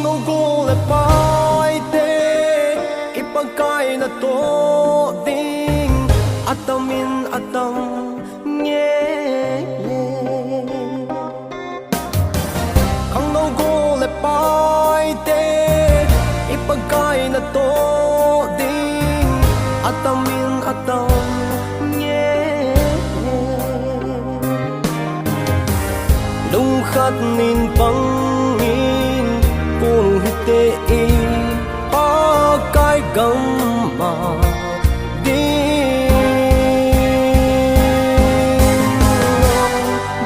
no go le pai te ipakai na to ding atamin atam nghe khang no go le pai te ipakai na to ding atamin atam nghe lung khát nín băng te e pa kai gam ma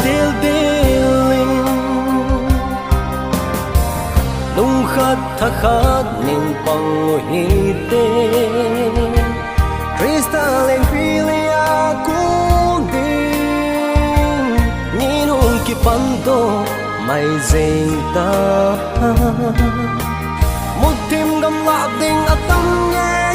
dil diling lung khat tha khat nin pang hi te crystal en filia ku ding ni nung ki panto mai zing ta một tim gầm lạc tình ở tâm nghe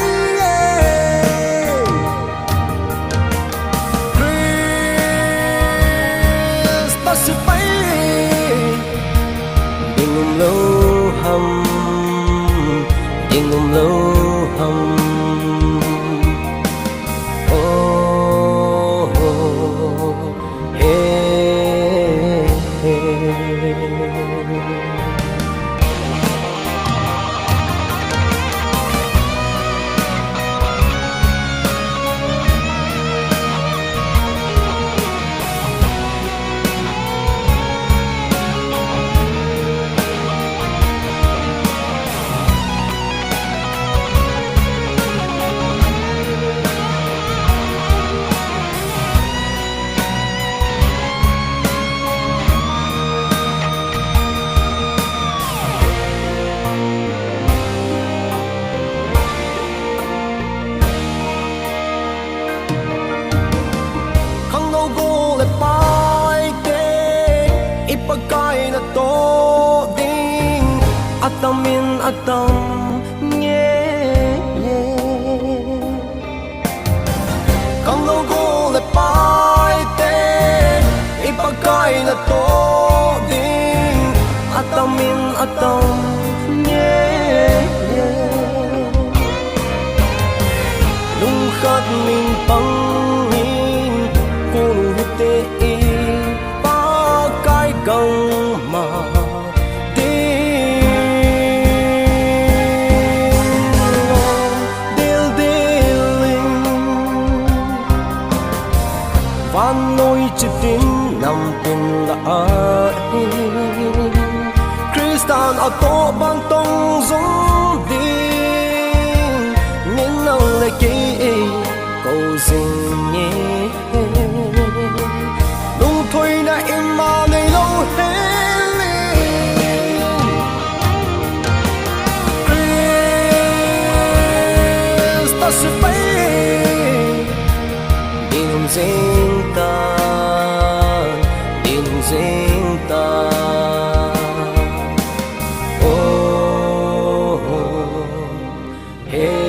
Christ sẽ bay đừng lâu hầm đừng lâu hầm pagkai na to ding atamin atam nghe kang no go le pai te ipagkai na to ding atamin atam nghe lung khat min pang min kun te gong ma dil diling van nôi chỉ tin nằm tin là ai Christian ở tổ ban tông giống đi những năng lại kỹ cầu dình nhé đúng thôi na em mà ngày lâu sẽ bay đêm riêng ta oh, hey.